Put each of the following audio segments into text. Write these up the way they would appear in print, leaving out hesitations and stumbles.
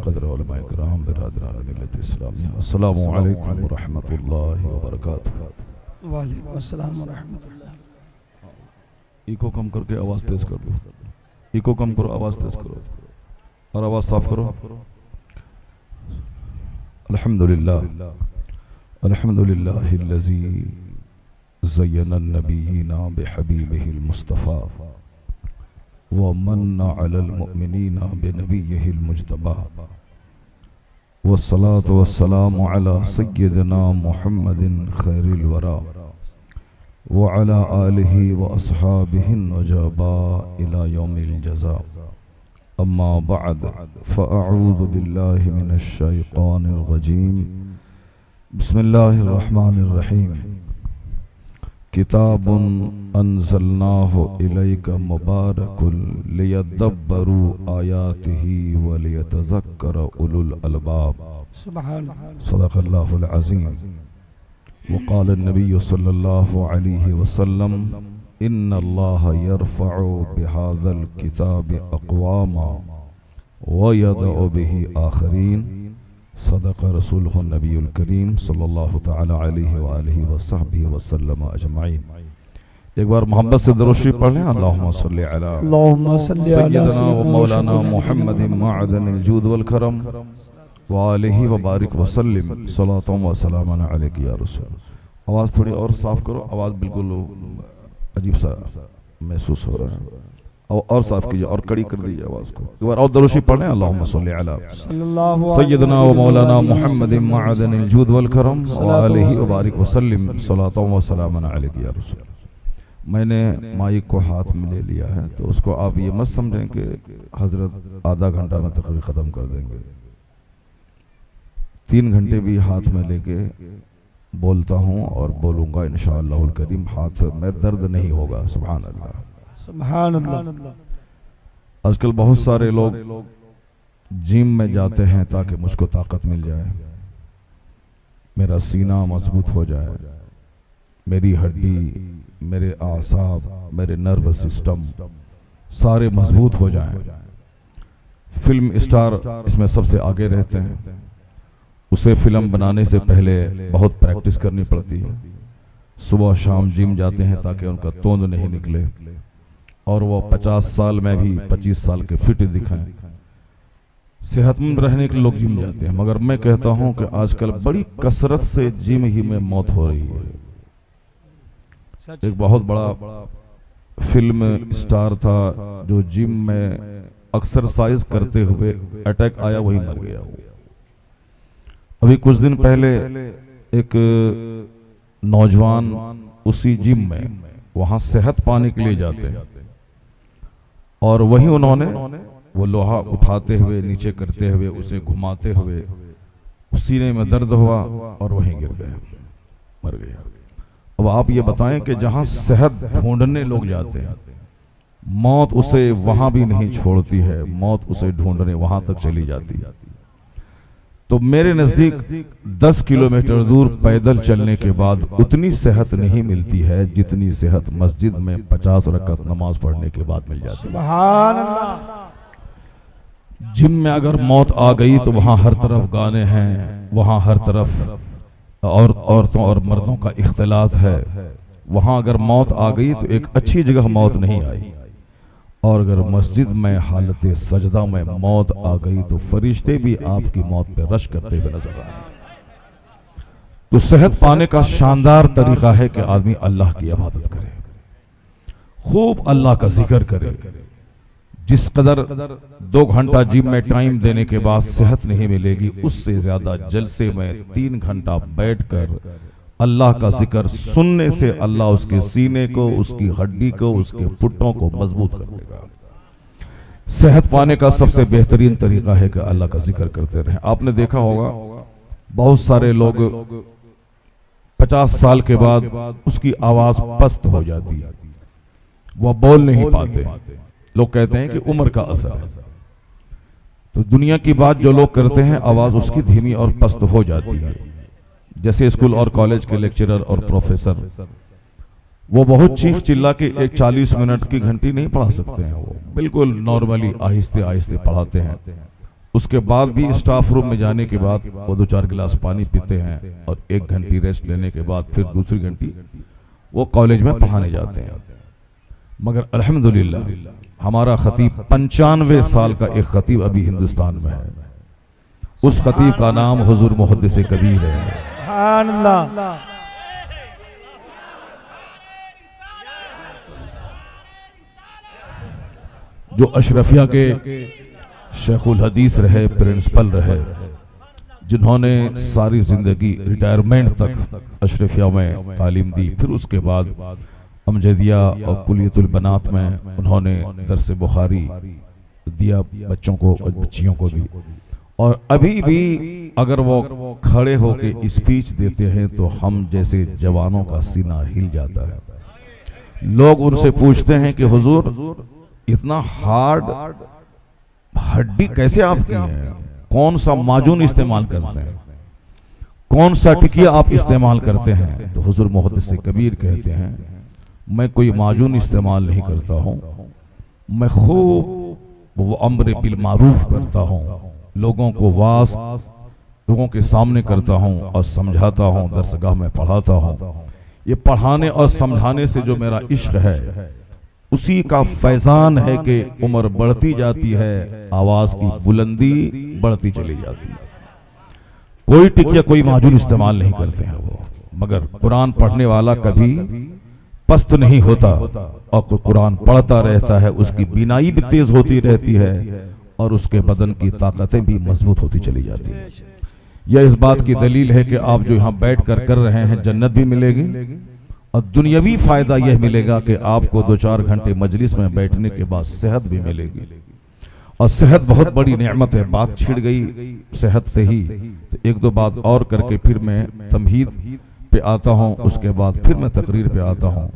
قدر علماء کرام برادران ملت اسلامیہ، السلام علیکم ورحمۃ اللہ وبرکاتہ۔ وعلیکم السلام ورحمۃ اللہ۔ ایکو کم کر کے آواز تیز کر دو، ایکو کم کرو، آواز تیز کرو اور آواز صاف کرو۔ الحمدللہ الحمدللہ الذی زین النبیین بحبیبہ المصطفیٰ ومن علی المؤمنین بنبیہ المجتبی والصلاة والسلام علی سیدنا محمد خیر الورا وعلى آلہ واصحابہ النجباء الى یوم الجزاء، اما بعد فاعوذ باللہ من الشیطان الرجیم، بسم اللہ الرحمن الرحیم۔ کتاب انزلناہ الیک مبارک لیدبروا آیاتہ ولیتذکر اولو الالباب، صدق اللہ العظیم۔ وقال النبی صلی اللہ علیہ وسلم ان اللہ یرفع بهذا الكتاب اقواما ویدع به آخرین، صدق رسولہ النبی الکریم صلی اللہ تعالی علیہ وآلہ وصحبہ وسلم اجمعین۔ ایک بار محبت سے درود شریف پڑھ لیں، اللہم صلی علی سیدنا و مولانا محمد معدن الجود والکرم وآلہ وبارک وسلم، صلاۃ و سلام علیک یا رسول۔ آواز تھوڑی اور صاف کرو، آواز بالکل عجیب سا محسوس ہو رہا ہے، اور صاف کیجئے اور کڑی کر دیجئے آواز کو۔ ایک بار اور درود شریف پڑھ لیں، اللہم صلی علی سیدنا و مولانا محمد معدن الجود والکرم وآلہ وبارک وسلم، صلاۃ و سلام علیک یا رسول۔ میں نے مائک کو ہاتھ میں لے لیا ہے تو اس کو آپ یہ مت سمجھیں کہ حضرت آدھا گھنٹہ میں تقریر ختم کر دیں گے، 3 گھنٹے بھی ہاتھ میں لے کے بولتا ہوں اور بولوں گا انشاءاللہ الکریم، ہاتھ میں درد نہیں ہوگا۔ سبحان اللہ سبحان اللہ۔ آج کل بہت سارے لوگ جم میں جاتے ہیں تاکہ مجھ کو طاقت مل جائے، میرا سینہ مضبوط ہو جائے، میری ہڈی، میرے اعصاب، میرے نروس سسٹم سارے مضبوط ہو جائیں۔ فلم اسٹار اس میں سب سے آگے رہتے ہیں، اسے فلم بنانے سے پہلے بہت پریکٹس کرنی پڑتی ہے، صبح شام جم جاتے ہیں تاکہ ان کا توند نہیں نکلے اور وہ 50 سال میں بھی 25 سال کے فٹ دکھائیں۔ صحت مند رہنے کے لوگ جم جاتے ہیں، مگر میں کہتا ہوں کہ آج کل بڑی کثرت سے جم ہی میں موت ہو رہی ہے۔ ایک بہت بڑا فلم اسٹار تھا جو جم میں ایکسرسائز کرتے ہوئے اٹیک آیا وہی مر گیا۔ ابھی کچھ دن پہلے ایک نوجوان اسی جم میں وہاں صحت پانے کے لیے جاتے ہیں اور وہی انہوں نے وہ لوہا اٹھاتے ہوئے نیچے کرتے ہوئے اسے گھماتے ہوئے سینے میں درد ہوا اور وہیں گر گئے، مر گیا۔ اب آپ یہ بتائیں کہ جہاں صحت ڈھونڈنے لوگ جاتے ہیں، موت اسے وہاں بھی نہیں چھوڑتی ہے، موت اسے ڈھونڈنے وہاں تک چلی جاتی ہے۔ تو میرے نزدیک 10 کلومیٹر دور پیدل چلنے کے بعد اتنی صحت نہیں ملتی ہے جتنی صحت مسجد میں 50 رکعت نماز پڑھنے کے بعد مل جاتی ہے۔ سبحان اللہ۔ جم میں اگر موت آ گئی تو وہاں ہر طرف گانے ہیں، وہاں ہر طرف عورتوں اور مردوں کا اختلاط ہے، وہاں اگر موت آ گئی تو ایک اچھی جگہ موت نہیں آئی، اور اگر مسجد میں حالت سجدہ میں موت آ گئی تو فرشتے بھی آپ کی موت پہ رش کرتے ہوئے نظر آئیں۔ تو صحت پانے کا شاندار طریقہ ہے کہ آدمی اللہ کی عبادت کرے، خوب اللہ کا ذکر کرے۔ جس قدر 2 گھنٹہ جم میں ٹائم دینے کے بعد صحت نہیں ملے گی، اس سے زیادہ جلسے میں 3 گھنٹہ بیٹھ کر اللہ کا ذکر سننے سے اللہ اس کے سینے کو، اس کی ہڈی کو، اس کے پٹوں کو مضبوط کر دے گا۔ صحت پانے کا سب سے بہترین طریقہ ہے کہ اللہ کا ذکر کرتے رہیں۔ آپ نے دیکھا ہوگا بہت سارے لوگ 50 سال کے بعد اس کی آواز پست ہو جاتی ہے، وہ بول نہیں پاتے، لوگ کہتے ہیں کہ عمر کا اثر ہے۔ تو دنیا کی بات جو لوگ کرتے ہیں آواز اس کی دھیمی اور پست ہو جاتی ہے، جیسے اسکول اور کالج کے لیکچرر اور پروفیسر، وہ بہت چیخ چلا کے ایک 40 منٹ کی گھنٹی نہیں پڑھا سکتے ہیں، وہ بالکل نارملی آہستہ آہستہ پڑھاتے ہیں اس کے بعد بھی اسٹاف روم میں جانے کے بعد وہ 2-4 گلاس پانی پیتے ہیں اور 1 گھنٹی ریسٹ لینے کے بعد پھر دوسری گھنٹی وہ کالج میں پڑھانے جاتے ہیں. مگر الحمدللہ ہمارا خطیب 95 سال کا ایک خطیب ابھی ہندوستان میں ہے. اس خطیب کا نام حضور محدث کبیر ہے. سبحان اللہ. جو اشرفیہ کے شیخ الحدیث رہے، پرنسپل رہے، جنہوں نے ساری زندگی ریٹائرمنٹ تک اشرفیہ میں تعلیم دی. پھر اس کے بعد امجدیہ اور کلیت البنات میں انہوں نے درس بخاری دیا بچوں کو اور بچیوں کو بھی. اور ابھی بھی اگر وہ کھڑے ہو کے اسپیچ دیتے ہیں تو ہم جیسے جوانوں کا سینہ ہل جاتا ہے. لوگ ان سے پوچھتے ہیں کہ حضور اتنا ہارڈ ہڈی کیسے آپ کی ہے؟ کون سا معجون استعمال کرتے ہیں؟ کون سا ٹکیا آپ استعمال کرتے ہیں؟ تو حضور محدث کبیر کہتے ہیں میں کوئی معجون استعمال نہیں کرتا ہوں، میں خوب وہ امر بالمعروف کرتا ہوں، لوگوں کو واعظ لوگوں کے سامنے کرتا ہوں اور سمجھاتا ہوں، درسگاہ میں پڑھاتا ہوں. یہ پڑھانے اور سمجھانے سے جو میرا عشق ہے اسی کا فیضان ہے کہ عمر بڑھتی جاتی ہے، آواز کی بلندی بڑھتی چلی جاتی ہے. کوئی ٹکیا کوئی معجون استعمال نہیں کرتے ہیں وہ. مگر قرآن پڑھنے والا کبھی پست نہیں ہوتا اور قرآن پڑھتا رہتا ہے، اس کی بینائی بھی تیز ہوتی رہتی ہے اور اس کے بدن کی طاقتیں بھی مضبوط ہوتی چلی جاتی ہیں. یہ اس بات کی دلیل ہے کہ آپ جو یہاں بیٹھ کر رہے ہیں جنت بھی ملے گی اور دنیاوی فائدہ یہ ملے گا کہ آپ کو 2-4 گھنٹے مجلس میں بیٹھنے کے بعد صحت بھی ملے گی. اور صحت بہت بڑی نعمت ہے. بات چھڑ گئی صحت سے ہی تو 1-2 بات اور کر کے پھر میں تمہید پہ آتا ہوں، اس کے بعد پھر میں تقریر پہ آتا ہوں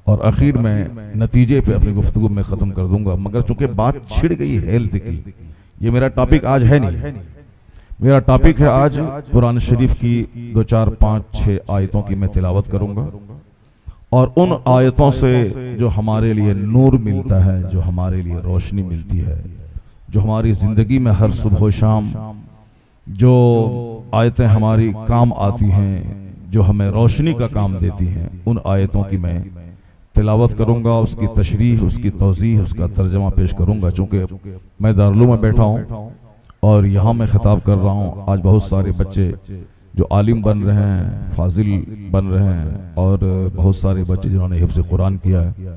اور اخیر میں نتیجے پہ اپنی گفتگو میں ختم کر دوں گا. مگر چونکہ بات چھڑ گئی ہیلتھ کی، یہ میرا ٹاپک آج ہے نہیں. میرا ٹاپک ہے آج قرآن شریف کی 2-4-5-6 آیتوں کی میں تلاوت کروں گا اور ان آیتوں سے جو ہمارے لیے نور ملتا ہے، جو ہمارے لیے روشنی ملتی ہے، جو ہماری زندگی میں ہر صبح و شام جو آیتیں ہماری کام آتی ہیں، جو ہمیں روشنی کا کام دیتی ہیں، ان آیتوں کی میں تلاوت کروں گا، اس کی تشریح، اس کی توضیح، اس کا ترجمہ پیش کروں گا. چونکہ میں دارالعلوم میں بیٹھا ہوں اور یہاں میں خطاب کر رہا ہوں. آج بہت سارے بچے جو عالم بن رہے ہیں، فاضل بن رہے ہیں اور بہت سارے بچے جنہوں نے حفظ قرآن کیا ہے.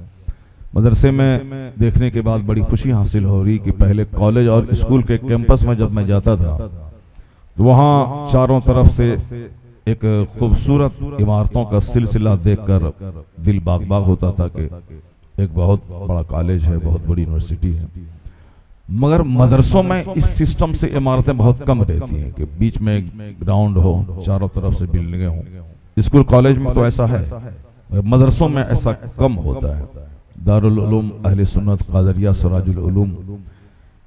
مدرسے میں دیکھنے کے بعد بڑی خوشی حاصل ہو رہی کہ پہلے کالج اور اسکول کے کیمپس میں جب میں جاتا تھا تو وہاں چاروں طرف سے ایک خوبصورت عمارتوں کا سلسلہ دیکھ کر دل باغ باغ ہوتا تھا کہ ایک بہت بڑا کالج ہے، بہت بڑی یونیورسٹی ہے. مگر مدرسوں میں اس سسٹم سے عمارتیں بہت کم رہتی ہیں کہ بیچ میں گراؤنڈ ہو، چاروں طرف سے بلڈنگیں ہوں. اسکول کالج میں تو ایسا ہے، مدرسوں میں ایسا کم ہوتا ہے. دارالعلوم اہل سنت قادریہ سراج العلوم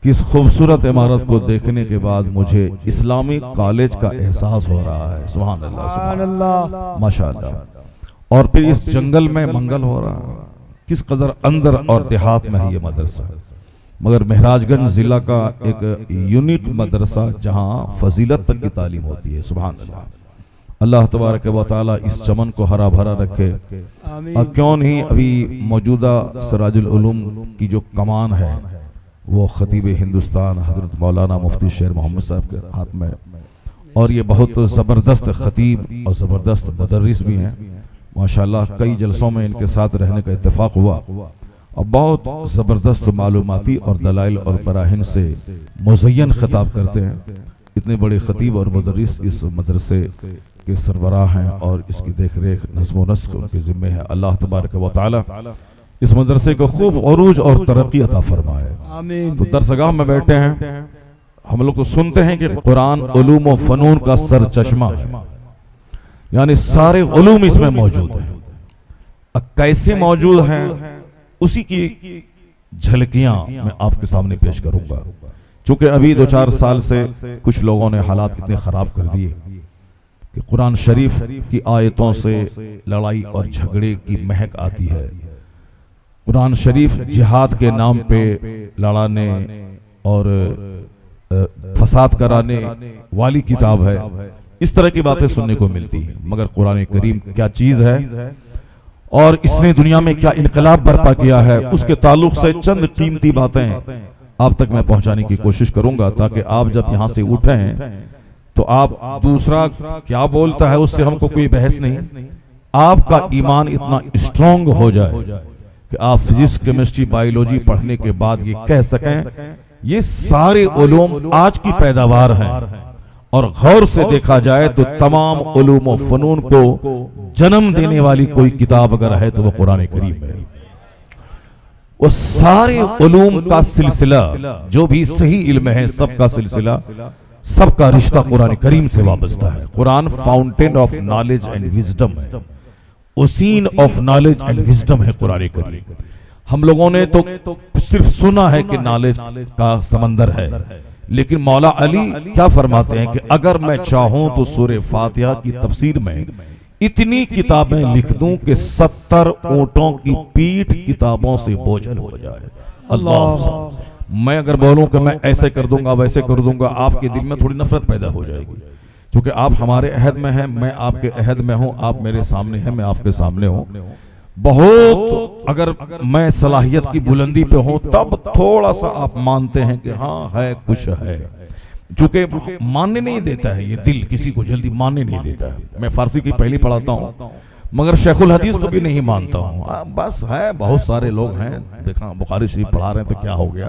کی اس خوبصورت عمارت کو دیکھنے کے بعد مجھے اسلامی کالج کا احساس ہو رہا ہے. سبحان اللہ، سبحان اللہ، ماشاءاللہ. اور پھر اس جنگل میں منگل ہو رہا ہے. کس قدر اندر اور دیہات میں ہے یہ مدرسہ. مگر مہراج گنج ضلع کا ایک یونیک مدرسہ جہاں فضیلت تک کی تعلیم ہوتی ہے. سبحان اللہ. اللہ تبارک و تعالی اس چمن کو ہرا بھرا رکھے. اور کیوں نہیں ابھی موجودہ سراج العلوم کی جو کمان ہے وہ خطیب ہندوستان حضرت مولانا مفتی شیر محمد صاحب کے ہاتھ میں، اور یہ بہت زبردست خطیب اور زبردست مدرس بھی ہیں ماشاءاللہ. کئی جلسوں میں ان کے ساتھ رہنے کا اتفاق ہوا اور بہت زبردست معلوماتی اور دلائل اور براہین سے مزین خطاب کرتے ہیں. اتنے بڑے خطیب اور مدرس اس مدرسے کے سربراہ ہیں اور اس کی دیکھ ریکھ نظم و نسق ان کے ذمہ ہے. اللہ تبارک و تعالی اس مدرسے کو خوب عروج اور ترقی عطا فرمائے. تو درسگاہ میں بیٹھے ہیں، ہم لوگ تو سنتے ہیں کہ قرآن علوم و فنون کا سرچشمہ ہے، یعنی سارے علوم اس میں موجود ہیں. اب کیسے موجود ہیں اسی کی جھلکیاں میں آپ کے سامنے پیش کروں گا. چونکہ ابھی 2-4 سال سے کچھ لوگوں نے حالات اتنے خراب کر دیے کہ قرآن شریف کی آیتوں سے لڑائی اور جھگڑے کی مہک آتی ہے. قرآن شریف جہاد کے نام پہ لڑانے اور فساد کرانے والی کتاب ہے، اس طرح کی باتیں سننے کو ملتی ہیں۔ مگر قرآن کریم کیا چیز ہے اور اس نے دنیا میں کیا انقلاب برپا کیا ہے، اس کے تعلق سے چند قیمتی باتیں آپ تک میں پہنچانے کی کوشش کروں گا، تاکہ آپ جب یہاں سے اٹھیں تو آپ دوسرا کیا بولتا ہے اس سے ہم کو کوئی بحث نہیں، آپ کا ایمان اتنا اسٹرانگ ہو جائے کہ آپ فزکس، کیمسٹری، بائیولوجی پڑھنے کے بعد یہ کہہ سکیں یہ سارے علوم آج کی پیداوار ہیں، اور غور سے دیکھا جائے تو تمام علوم و فنون کو جنم دینے والی کوئی کتاب اگر ہے تو وہ قرآن کریم ہے۔ وہ سارے علوم کا سلسلہ جو بھی صحیح علم ہے، سب کا سلسلہ، سب کا رشتہ قرآن کریم سے وابستہ ہے۔ Quran fountain of knowledge and wisdom ہے، ocean of knowledge and wisdom ہے قرآن کریم۔ ہم لوگوں نے تو صرف سنا ہے کہ نالج کا سمندر ہے، لیکن مولا علی کیا فرماتے ہیں کہ اگر میں چاہوں تو سورہ فاتحہ کی تفسیر میں اتنی کتابیں لکھ دوں کہ 70 اونٹوں کی پیٹھ کتابوں سے بوجھل ہو جائے۔ اللہ، میں اگر بولوں کہ میں ایسے کر دوں گا ویسے کر دوں گا، آپ کے دل میں تھوڑی نفرت پیدا ہو جائے گی، کیونکہ آپ ہمارے عہد میں ہیں، میں آپ کے عہد میں ہوں، آپ میرے سامنے ہیں، میں آپ کے سامنے ہوں۔ بہت اگر میں صلاحیت کی بلندی پہ ہوں تب تھوڑا سا آپ مانتے ہیں کہ ہاں ہے، کچھ ہے، چونکہ ماننے نہیں دیتا ہے یہ دل، کسی کو جلدی ماننے نہیں دیتا ہے۔ میں فارسی کی پہلی پڑھاتا ہوں مگر شیخ الحدیث کو بھی نہیں مانتا ہوں، بس ہے، بہت سارے لوگ ہیں، دیکھا بخاری شریف پڑھا رہے ہیں تو کیا ہو گیا،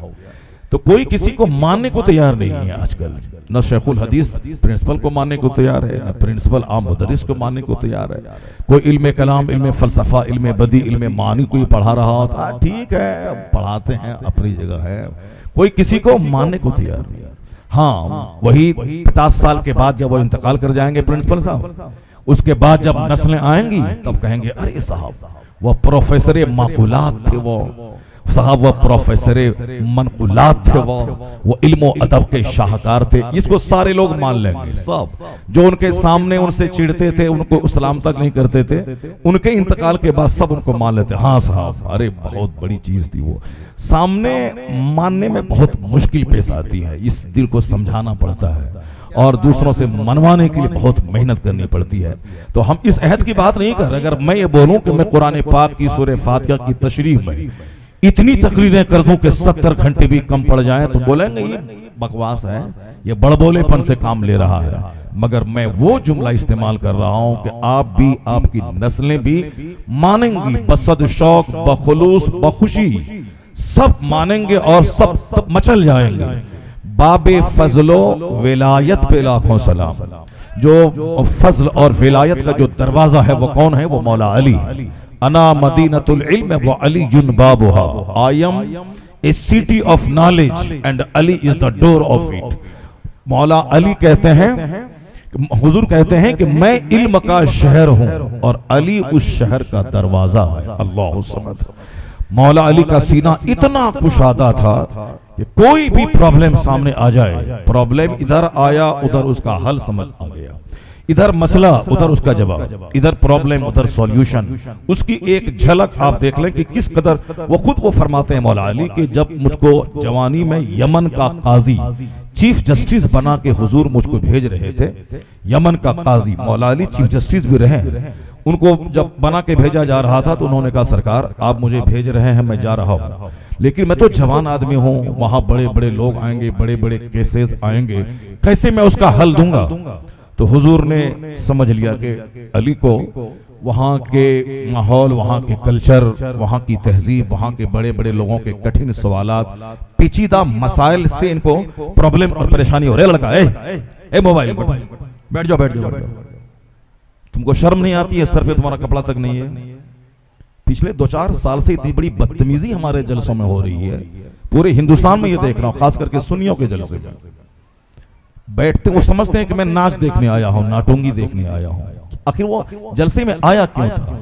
تو کوئی کسی کو ماننے کو تیار نہیں ہے آج کل، نہ شیخ الحدیث پرنسپل کو ماننے کو تیار ہے، نہ پرنسپل عام مدرس کو ماننے کو تیار ہے۔ کوئی علم کلام، علم فلسفہ، علم بدی، علم معانی کوئی پڑھا رہا ہوتا، ٹھیک ہے پڑھاتے ہیں، اپنی جگہ ہے، کوئی کسی کو ماننے کو تیار نہیں۔ ہاں وہی 50 سال کے بعد جب وہ انتقال کر جائیں گے پرنسپل صاحب، اس کے بعد جب نسلیں آئیں گی تب کہیں گے ارے صاحب وہ پروفیسر معقولات تھے، وہ صاحب وہ پروفیسر منقولات تھے، وہ علم و ادب کے شاہکار تھے۔ اس کو سارے لوگ مان لیں گے، سب جو ان کے سامنے ان سے چڑھتے تھے، ان کو اسلام تک نہیں کرتے تھے، ان کے انتقال کے بعد سب ان کو مان لیتے، ہاں صاحب ارے بہت بڑی چیز تھی وہ۔ سامنے ماننے میں بہت مشکل پیش آتی ہے، اس دل کو سمجھانا پڑتا ہے اور دوسروں سے منوانے کے لیے بہت محنت کرنی پڑتی ہے۔ تو ہم اس عہد کی بات نہیں کر رہے، اگر میں یہ بولوں کہ میں قرآن پاک کی سورہ فاتحہ کی تشریح میں اتنی تقریریں کر دوں کہ 70 گھنٹے بھی کم پڑ جائیں تو بولیں گے یہ بکواس ہے، یہ بڑبولے پن سے کام لے رہا ہے۔ مگر میں وہ جملہ استعمال کر رہا ہوں کہ آپ بھی، آپ کی نسلیں بھی مانیں گی، بصد شوق، بخلوص، بخوشی، سب مانیں گے اور سب مچل جائیں گے۔ باب فضل و ولایت پہ لاکھوں سلام۔ جو فضل اور ولایت کا جو دروازہ ہے وہ کون ہے؟ وہ مولا علی۔ انا مدینۃ العلم وعلی بابها، I am a city of knowledge and Ali is the door of it۔ مولا علی کہتے ہیں، حضور کہتے ہیں کہ میں علم کا شہر ہوں اور علی اس شہر کا دروازہ ہے۔ اللہ صمد۔ مولا علی کا سینہ اتنا کشادہ تھا کہ کوئی بھی پرابلم سامنے آ جائے، پرابلم ادھر آیا ادھر اس کا حل سمجھ آ گیا، ادھر مسئلہ ادھر اس کا جواب، ادھر پرابلم ادھر سولوشن۔ اس کی ایک جھلک آپ دیکھ لیں کہ کس قدر وہ خود وہ فرماتے ہیں مولا علی کہ جب مجھ کو جوانی میں یمن کا قاضی چیف جسٹس بنا کے حضور مجھ کو بھیج رہے تھے، یمن کا قاضی، مولا علی چیف جسٹس بھی رہے ہیں، ان کو جب بنا کے بھیجا جا رہا تھا تو انہوں نے کہا سرکار آپ مجھے بھیج رہے ہیں، میں جا رہا ہوں، لیکن میں تو جوان آدمی ہوں، وہاں بڑے بڑے لوگ آئیں گے، بڑے بڑے کیسز آئیں گے، کیسے میں اس کا حل دوں گا؟ تو حضور نے سمجھ لیا کہ علی کو وہاں کے ماحول، وہاں کے کلچر، وہاں کی تہذیب، وہاں کے بڑے بڑے لوگوں کے کٹھن سوالات، پیچیدہ مسائل سے ان کو پرابلم اور پریشانی ہو رہی ہے۔ لڑکا اے موبائل بیٹھ جاؤ، بیٹھ جاؤ، تم کو شرم نہیں آتی ہے؟ سر پہ تمہارا کپڑا تک نہیں ہے۔ پچھلے 2-4 سال سے اتنی بڑی بدتمیزی ہمارے جلسوں میں ہو رہی ہے، پورے ہندوستان میں یہ دیکھ رہا ہوں، خاص کر کے سنیوں کے جلسے میں بیٹھتے وہ سمجھتے ہیں کہ میں ناچ دیکھنے آیا ہوں، ناٹونگی دیکھنے آیا ہوں۔ آخر وہ جلسے میں آیا کیوں تھا؟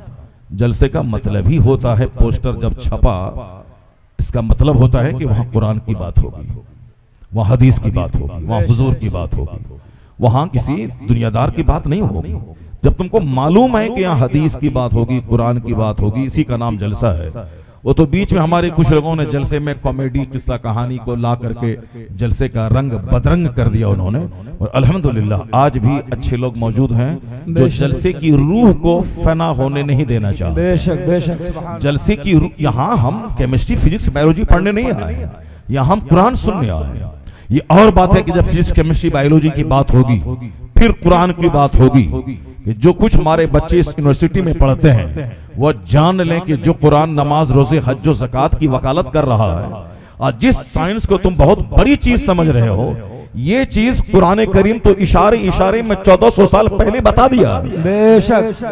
جلسے کا مطلب ہی ہوتا ہے، پوسٹر جب چھپا اس کا مطلب ہوتا ہے کہ وہاں قرآن کی بات ہوگی، وہاں حدیث کی بات ہوگی، وہاں حضور کی بات ہوگی، وہاں کسی دنیا دار کی بات نہیں ہوگی۔ جب تم کو معلوم ہے کہ یہاں حدیث کی بات ہوگی، قرآن کی بات ہوگی، اسی کا نام جلسہ ہے، وہ تو بیچ میں ہمارے کچھ لوگوں نے جلسے میں کامیڈی قصہ کہانی کو لا کر کے جلسے کا رنگ بدرنگ کر دیا انہوں نے، اور الحمدللہ آج بھی اچھے لوگ موجود ہیں جو جلسے کی روح کو فنا ہونے نہیں دینا چاہتے۔ بے شک بے شک سبحان جلسے کی روح، یہاں ہم کیمسٹری فزکس بایولوجی پڑھنے نہیں آئے، یہاں ہم قرآن سننے آئے ہیں۔ یہ اور بات ہے کہ جب فزکس کیمسٹری بایولوجی کی بات ہوگی پھر قرآن کی بات ہوگی، کہ جو کچھ ہمارے بچے اس یونیورسٹی میں پڑھتے ہیں وہ جان لیں کہ جو قرآن نماز روزے حج و زکوٰۃ کی وکالت کر رہا ہے، اور جس سائنس کو تم بہت بڑی چیز سمجھ رہے ہو، یہ چیز قرآن کریم تو اشارے میں 1400 سال پہلے بتا دیا۔ بے شک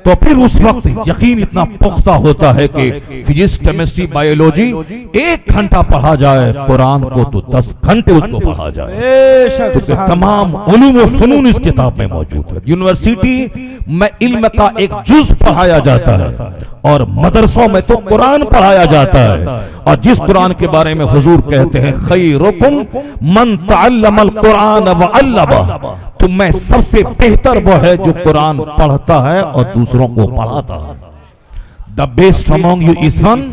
تو پھر اس وقت یقین اتنا پختہ ہوتا ہے کہ فزکس کیمسٹری بایولوجی 1 گھنٹہ پڑھا جائے، قرآن کو تو 10 گھنٹے اس کو پڑھا جائے، بے شک کیونکہ تمام علوم و فنون اس کتاب میں موجود ہے۔ یونیورسٹی میں علم کا ایک جز پڑھایا جاتا ہے اور مدرسوں میں تو قرآن پڑھایا جاتا ہے، اور جس قرآن کے بارے میں حضور کہتے ہیں خیرکم من تعلم القرآن وعلمہ، تم میں سب سے بہتر وہ ہے جو قرآن پڑھتا ہے اور دوسروں کو پڑھاتا ہے۔ The best among you is one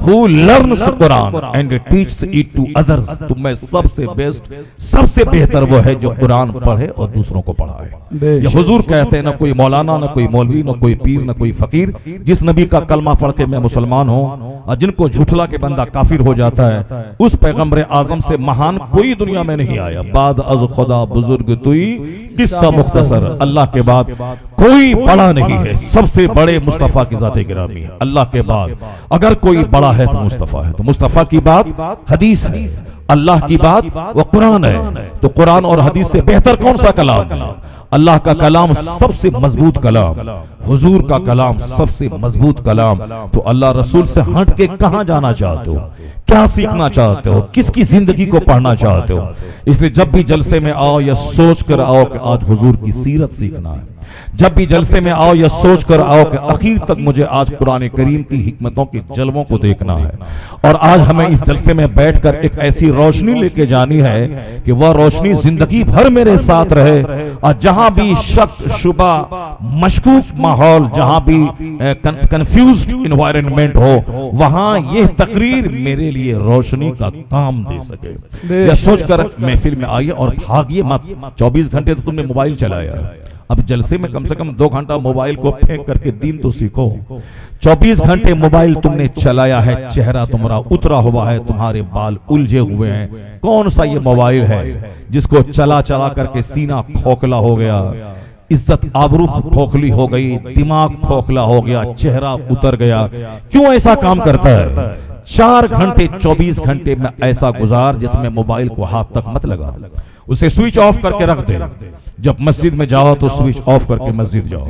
who learns Quran and teaches it to others۔ تم میں سب سے بیسٹ، سب سے بہتر وہ ہے جو قرآن پڑھے اور دوسروں کو پڑھائے۔ یہ حضور کہتے ہیں، نہ کوئی مولانا، نہ کوئی مولوی، نہ کوئی پیر، نہ کوئی فقیر جس نبی کا کلمہ پڑھ کے میں مسلمان ہوں، اور جن کو جھٹلا کے بندہ کافر ہو جاتا ہے، اس پیغمبر اعظم سے مہان کوئی دنیا میں نہیں آیا۔ بعد از خدا بزرگ توئی، قصہ مختصر، اللہ کے بعد کوئی بڑا نہیں ہے، سب سے بڑے مصطفیٰ کی ذات گرامی ہے۔ اللہ کے بعد اگر کوئی بڑا ہے تو مصطفیٰ ہے، تو مصطفیٰ کی بات حدیث ہے، اللہ کی بات وہ قرآن ہے۔ تو قرآن اور حدیث سے بہتر کون سا کلام ہے؟ اللہ کا کلام سب سے مضبوط کلام، حضور کا کلام سب سے مضبوط کلام۔ تو اللہ رسول سے ہٹ کے کہاں جانا چاہتے ہو؟ کیا سیکھنا چاہتے ہو؟ کس کی زندگی کو پڑھنا چاہتے ہو؟ اس لیے جب بھی جلسے میں آؤ یا سوچ کر آؤ کہ آج حضور کی سیرت سیکھنا ہے، جب بھی جلسے میں آؤ یا سوچ کر آؤ کہ اخیر تک مجھے آج قرآن کریم کی حکمتوں کے جلووں کو دیکھنا ہے، اور آج ہمیں اس جلسے میں بیٹھ کر ایک ایسی روشنی لے کے جانی ہے کہ وہ روشنی زندگی بھر میرے ساتھ رہے، اور جہاں بھی شک شبہ مشکوک ماحول، جہاں بھی کنفیوزڈ انوائرنمنٹ ہو، وہاں یہ تقریر میرے لیے روشنی کا کام دے سکے۔ یا سوچ کر محفل میں آئیے اور بھاگیے مت۔ 24 گھنٹے تو تم نے موبائل چلایا ہے، اب جلسے میں کم سے کم 2 گھنٹہ موبائل کو پھینک کر کے دین تو سیکھو۔ 24 گھنٹے موبائل تم نے چلایا ہے، چہرہ تمہارا اترا ہوا ہے، تمہارے بال الجھے ہوئے ہیں۔ کون سا یہ موبائل ہے جس کو چلا چلا کر کے سینہ کھوکھلا ہو گیا، عزت آبرو کھوکھلی ہو گئی، دماغ کھوکھلا ہو گیا، چہرہ اتر گیا؟ کیوں ایسا کام کرتا ہے؟ 4 گھنٹے 24 گھنٹے میں ایسا گزار جس میں موبائل کو ہاتھ تک مت لگا، اسے سوئچ آف کر کے رکھ دے۔ جب مسجد میں جاؤ تو سوئچ آف کر کے مسجد جاؤ۔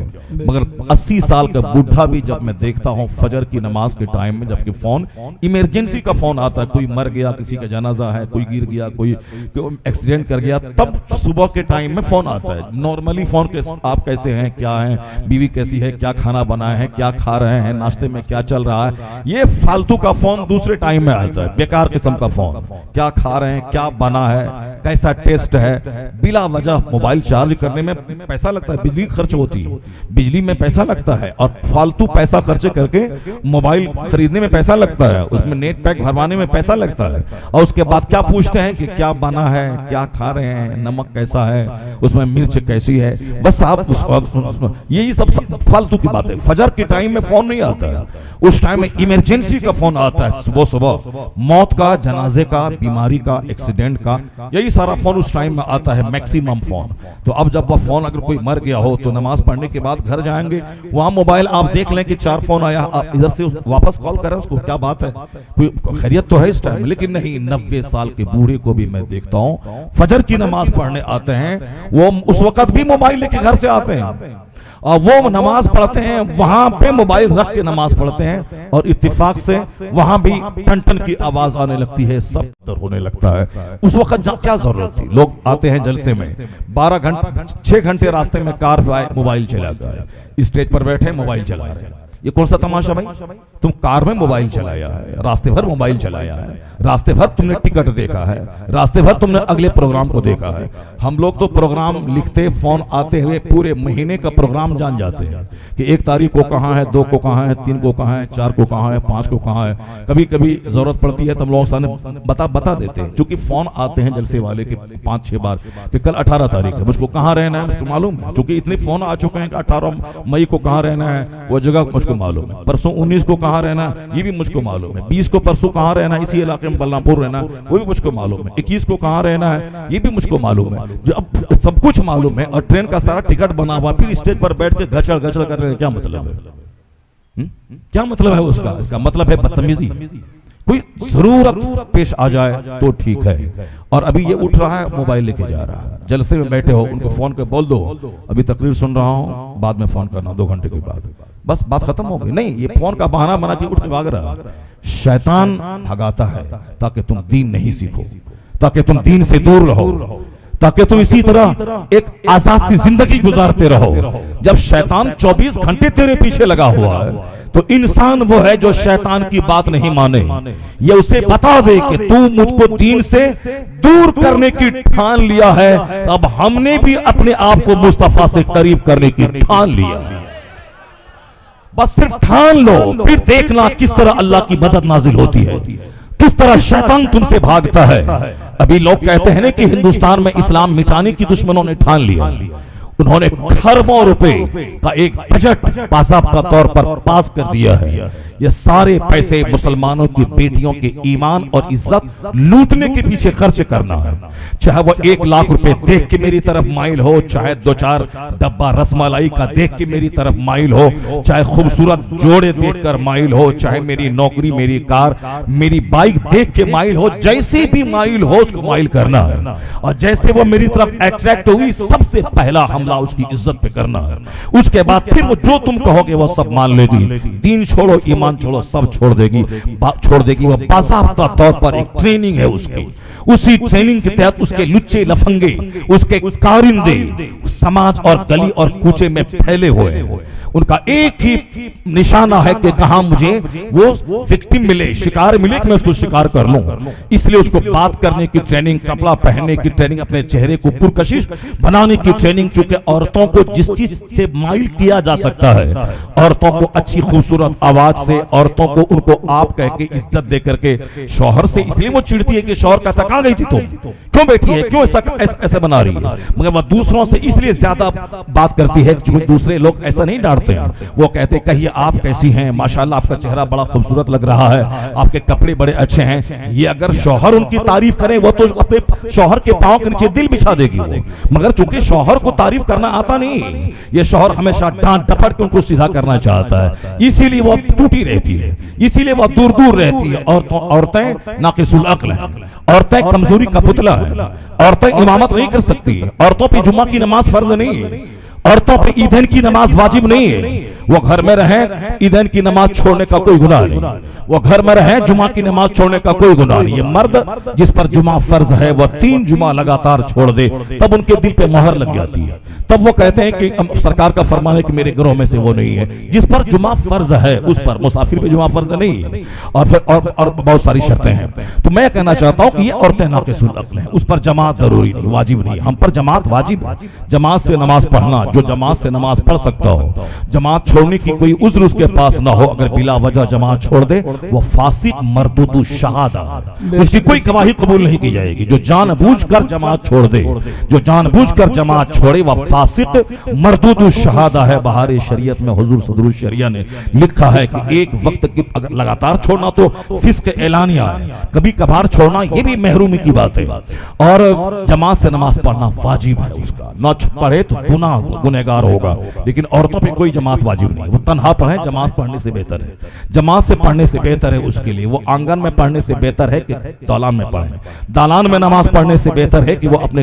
مگر 80 سال کا بوڑھا بھی جب میں دیکھتا ہوں فجر کی نماز کے ٹائم میں، جبکہ فون ایمرجنسی کا فون آتا ہے، کوئی مر گیا، کسی کا جنازہ ہے، کوئی گر گیا، کوئی ایکسیڈنٹ کر گیا، تب صبح کے ٹائم میں فون آتا ہے۔ نارملی فون کے آپ کیسے ہیں، کیا ہیں، بیوی کیسی ہے، کیا کھانا بنایا ہے، کیا کھا رہے ہیں، ناشتے میں کیا چل رہا ہے، یہ فالتو کا فون دوسرے ٹائم میں آتا ہے، بیکار قسم کا فون۔ کیا کھا رہے ہیں، کیا بنا ہے، کیسا ٹیسٹ ہے، بلا وجہ موبائل چارج کرنے میں پیسہ لگتا ہے، بجلی خرچ ہوتی ہے، بجلی میں پیسہ لگتا ہے، اور فالتو پیسہ خرچ کر کے موبائل خریدنے میں پیسہ لگتا ہے، اس میں نیٹ پیک بھروانے میں پیسہ لگتا ہے، اور اس کے بعد کیا پوچھتے ہیں کہ کیا بنا ہے، کیا کھا رہے ہیں، نمک کیسا ہے، اس میں مرچ کیسی ہے، بس آپ یہی سب فالتو کی بات ہے۔ فجر کے ٹائم میں فون نہیں آتا ہے، اس ٹائم میں ایمرجنسی کا فون آتا ہے، صبح موت کا، جنازے کا، بیماری کا، ایکسیڈنٹ کا، یہی سارا فون اس ٹائم میں آتا ہے، میکسیمم فون۔ تو اب جب وہ فون اگر کوئی مر گیا ہو تو نماز پڑھنے کے بعد گھر جائیں گے، وہاں موبائل آپ دیکھ لیں کہ 4 فون آیا، آپ ادھر سے واپس کال کریں اس کو، کیا بات ہے، کوئی خیریت تو ہے اس ٹائم؟ لیکن نہیں، 90 سال کے بوڑھے کو بھی میں دیکھتا ہوں فجر کی نماز پڑھنے آتے ہیں، وہ اس وقت بھی موبائل لے کے گھر سے آتے ہیں، اور وہ نماز پڑھتے ہیں، وہاں پہ موبائل رکھ کے نماز پڑھتے ہیں، اور اتفاق سے وہاں بھی ٹن ٹن کی آواز آنے لگتی ہے، سب در ہونے لگتا ہے۔ اس وقت کیا ضرورت تھی؟ لوگ آتے ہیں جلسے میں، 12 گھنٹے 6 گھنٹے راستے میں کار موبائل چلا گیا، اسٹیج پر بیٹھے موبائل چلا رہے ہیں، یہ کون سا تماشا بھائی؟ تم کار میں موبائل چلایا ہے، راستے بھر موبائل چلایا ہے، راستے بھر تم نے ٹکٹ دیکھا ہے، راستے بھر تم نے اگلے پروگرام کو دیکھا ہے۔ ہم لوگ تو پروگرام لکھتے فون آتے ہوئے پورے مہینے کا پروگرام جان جاتے ہیں کہ 1 تاریخ کو کہاں ہے، 2 کو کہاں ہے، 3 کو کہاں ہے، 4 کو کہاں ہے، 5 کو کہاں ہے۔ کبھی کبھی ضرورت پڑتی ہے تو ہم لوگ سامنے بتا دیتے ہیں، چونکہ فون آتے ہیں جلسے والے کے 5-6 بار کہ کل 18 تاریخ ہے، مجھ کو کہاں رہنا ہے مجھ کو معلوم ہے، چونکہ اتنے فون آ چکے ہیں کہ 18 مئی کو کہاں رہنا ہے وہ جگہ مجھ کو معلوم ہے، پرسوں 19 کو کہاں رہنا ہے یہ بھی مجھ کو معلوم ہے، 20 کو پرسوں کہاں رہنا ہے اسی علاقے میں بلرام پور رہنا ہے وہ بھی مجھ کو معلوم ہے، 21 کو کہاں رہنا ہے یہ بھی مجھ کو معلوم ہے۔ جو اب سب کچھ معلوم ہے اور ٹرین کا سارا ٹکٹ بنا ہوا، پھر اسٹیج پر بیٹھ کے گچڑ کر رہے ہیں، کیا مطلب ہے؟ کیا مطلب ہے اس کا مطلب ہے بدتمیزی۔ کوئی ضرورت پیش آ جائے تو ٹھیک ہے، اور ابھی یہ اٹھ رہا ہے موبائل لے کے جا رہا ہے، جلسے میں بیٹھے ہو ان کو فون پہ بول دو ابھی تقریر سن رہا ہوں بعد میں فون کرنا 2 گھنٹے کے بعد، بس بات ختم ہو گئی۔ نہیں، یہ فون کا بہانہ بنا کے اٹھ کے بھاگ رہا ہے۔ شیطان بھگاتا ہے تاکہ تم دین نہیں سیکھو، تاکہ تم دین سے دور رہو، تاکہ تم اسی طرح ایک آزاد سی زندگی گزارتے رہو۔ جب شیطان 24 گھنٹے تیرے پیچھے لگا ہوا ہے تو انسان وہ ہے جو شیطان کی بات نہیں مانے، یہ اسے بتا دے کہ تو مجھ کو دین سے دور کرنے کی ٹھان لیا ہے، اب ہم نے بھی اپنے آپ کو مصطفیٰ سے قریب کرنے کی ٹھان لیا۔ بس صرف ٹھان لو، پھر دیکھنا کس طرح اللہ کی مدد نازل ہوتی ہے، کس طرح شیطان تم سے بھاگتا ہے۔ ابھی لوگ کہتے ہیں کہ ہندوستان میں اسلام مٹانے کی دشمنوں نے ٹھان لیا، انہوں نے کھربوں روپے کا ایک بجٹ باضابطہ طور پر پاس کر دیا ہے۔ یہ سارے پیسے مسلمانوں کی بیٹیوں کے ایمان اور عزت لوٹنے کے پیچھے خرچ کرنا ہے، چاہے وہ 1 لاکھ روپے دیکھ کے میری طرف مائل ہو، چاہے 2-4 ڈبہ رس ملائی کا دیکھ کے میری طرف مائل ہو، چاہے خوبصورت جوڑے دیکھ کر مائل ہو، چاہے میری نوکری، میری کار، میری بائک دیکھ کے مائل ہو، جیسے بھی مائل ہو اس کو مائل کرنا ہے، اور جیسے وہ میری طرف اٹریکٹ ہوئی سب سے پہلا حملہ اس کی عزت پہ کرنا ہے۔ اس کے بعد پھر وہ جو تم کہو گے وہ سب مان لے گی، دین چھوڑو ایمان چھوڑو سب چھوڑ دے گی۔ وہ باضابطہ طور پر ایک ٹریننگ ہے اس کی، اسی ٹریننگ کے تحت اس کے لچے لفنگے، اس کے کارندے سماج اور گلی اور کوچے میں پھیلے ہوئے ہیں، ان کا ایک ہی نشانہ ہے کہ کہاں مجھے وہ وکٹم ملے، شکار ملے کہ میں اس کو شکار کر لوں۔ اس لیے اس کو بات کرنے کی ٹریننگ، کپڑا پہننے کی ٹریننگ، اپنے چہرے کو پرکشش بنانے کی ٹریننگ، چونکہ عورتوں کو جس چیز سے مائل کیا جا سکتا ہے، عورتوں کو اچھی خوبصورت آواز سے، عورتوں کو ان کو آپ کہہ کے عزت دے کر کے، شوہر سے اس لیے وہ چڑھتی ہے کہ شوہر کہتا کہاں گئی تھی تم، کیوں بیٹھی ہے، کیوں ایسا بنا رہی ہے، مگر وہ دوسروں سے اس لیے زیادہ بات کرتی ہے کیونکہ دوسرے لوگ ایسا نہیں ڈانٹتے ہیں، وہ کہتے کہیے آپ کیسی ہیں، ماشاءاللہ آپ کا چہرہ بڑا خوبصورت لگ رہا ہے، آپ کے کپڑے بڑے اچھے ہیں۔ یہ اگر شوہر ان کی تعریف کریں وہ تو اپنے شوہر کے پاؤں کے نیچے دل بچھا دے گی وہ، مگر چونکہ شوہر کو تعریف کرنا آتا نہیں، یہ شوہر ہمیشہ ڈانٹ ڈپٹ کے ان کو سیدھا کرنا چاہتا ہے، اسی لیے وہ ٹوٹی رہتی ہے، اسی لیے وہ دور دور رہتی ہے۔ عورتیں ناقص العقل ہیں، عورتیں کمزوری کا پتلا ہیں، عورتیں امامت نہیں کر سکتی، عورتوں پہ جمعہ کی نماز فرض نہیں ہے، عورتوں پہ عیدین کی نماز واجب نہیں ہے، وہ گھر میں رہیں عیدین کی نماز چھوڑنے کا کوئی گناہ نہیں، وہ گھر میں رہیں جمعہ کی نماز چھوڑنے کا کوئی گناہ نہیں۔ یہ مرد جس پر جمعہ فرض ہے وہ 3 جمعہ لگاتار چھوڑ دے تب ان کے دل پہ مہر لگ جاتی ہے، تب وہ کہتے ہیں کہ سرکار کا فرمان ہے کہ میرے گروہ میں سے وہ نہیں ہے۔ جس پر جمعہ فرض ہے اس پر، مسافر پہ جمعہ فرض نہیں ہے، اور پھر اور بہت ساری شرطیں ہیں۔ تو میں کہنا چاہتا ہوں کہ یہ عورتیں ناقص العقل ہیں، اس پر جماعت ضروری نہیں، واجب نہیں، ہم پر جماعت واجب ہے، جماعت سے نماز پڑھنا، جو جماعت سے نماز پڑھ سکتا ہو، جماعت چھوڑنے کی کوئی عذر اس کے پاس نہ ہو، اگر بلا وجہ جماعت چھوڑ دے وہ فاسق مردود الشہادہ، اس کی کوئی گواہی قبول نہیں کی جائے گی۔ جو جان بوجھ کر جماعت چھوڑ دے، جو جان بوجھ کر جماعت چھوڑے وہ فاسق مردود الشہادہ ہے۔ بہار شریعت میں حضور صدر الشریعہ نے لکھا ہے کہ ایک وقت کی اگر لگاتار چھوڑنا تو فسق اعلانیہ ہے، کبھی کبھار چھوڑنا یہ بھی محرومی کی بات ہے، اور جماعت سے نماز پڑھنا واجب ہے، اس کا نہ پڑھے تو گنہگار ہوگا، لیکن عورتوں پہ کوئی جماعت واجب نہیں، وہ تنہا پڑھیں، جماعت پڑھنے سے بہتر ہے، جماعت سے پڑھنے سے بہتر ہے اس کے لیے، وہ آنگن میں پڑھنے سے بہتر ہے کہ دالان میں پڑھیں، دالان میں نماز پڑھنے سے بہتر ہے کہ وہ اپنے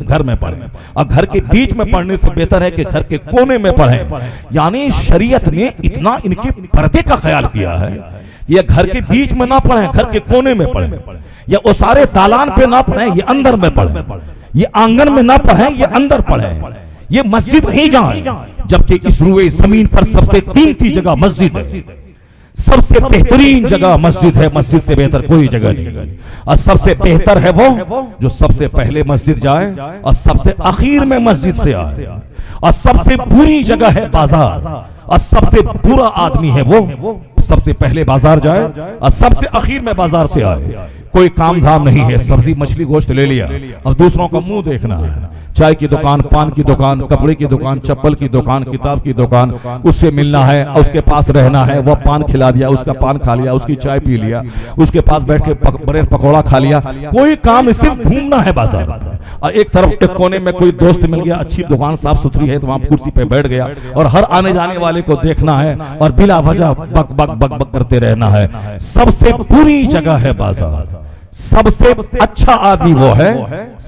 گھر میں پڑھیں، اور گھر کے بیچ میں پڑھنے سے بہتر ہے کہ گھر کے کونے میں پڑھیں۔ یعنی شریعت نے اتنا ان کے پردے کا خیال کیا ہے، یہ گھر کے بیچ میں نہ پڑھیں، گھر کے کونے میں پڑھیں، یا وہ سارے دالان پہ نہ پڑھیں، یہ اندر میں پڑھیں، یہ آنگن میں نہ پڑھیں، یہ اندر پڑھیں، یہ مسجد نہیں جائیں، جبکہ اس روئے زمین پر سب سے قیمتی جگہ مسجد ہے، سب سے بہترین جگہ مسجد ہے، مسجد سے بہتر کوئی جگہ نہیں ہے، اور سب سے بہتر ہے وہ جو سب سے پہلے مسجد جائے اور سب سے آخر میں مسجد سے آئے، اور سب سے بری جگہ ہے بازار، اور سب سے برا آدمی ہے وہ سب سے پہلے بازار جائے اور سب سے آخر میں بازار سے آئے۔ کوئی کام دھام نہیں ہے، سبزی مچھلی گوشت لے لیا اور دوسروں کا منہ دیکھنا ہے، چائے کی دکان، پان کی دکان، کپڑے کی دکان، چپل کی دکان، کتاب کی دکان، اس سے ملنا ہے، اس کے پاس رہنا ہے، وہ پان کھلا دیا، اس کا پان کھا لیا، اس کی چائے پی لیا، اس کے پاس بیٹھ کے بریڈ پکوڑا کھا لیا، کوئی کام صرف گھومنا ہے بازار۔ اور ایک طرف ایک کونے میں کوئی دوست مل گیا، اچھی دکان صاف ستھری ہے تو وہاں کرسی پہ بیٹھ گیا اور ہر آنے جانے والے کو دیکھنا ہے اور بلا وجہ بک بک بک بک کرتے رہنا ہے۔ سب سے بری جگہ ہے بازار۔ سب سے اچھا آدمی وہ ہے،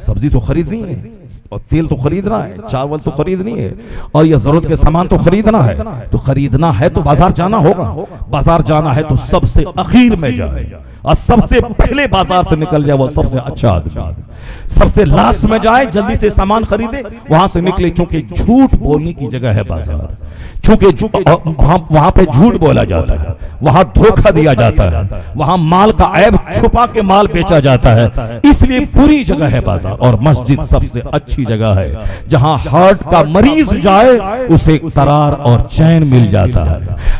سبزی تو خریدنی ہے اور تیل تو خریدنا ہے، چاول تو خریدنی ہے اور یہ ضرورت کے سامان تو خریدنا ہے، تو خریدنا ہے تو بازار جانا ہوگا، بازار جانا ہے تو سب سے اخیر میں جائے اور سب سے پہلے بازار سے نکل جائے وہ سب سے اچھا آدمی، سب سے لاسٹ میں جائے، جلدی سے سامان خریدے، وہاں سے نکلے، چونکہ جھوٹ بولنے کی جگہ ہے بازار، چونکہ وہاں پہ جھوٹ بولا جاتا ہے، وہاں دھوکہ دیا جاتا ہے، وہاں مال کا عیب چھپا کے مال بیچا جاتا ہے، اس لیے بری جگہ ہے بازار۔ اور مسجد سب سے اچھی جگہ ہے جہاں ہارٹ کا مریض جائے اسے قرار اور چین مل جاتا ہے۔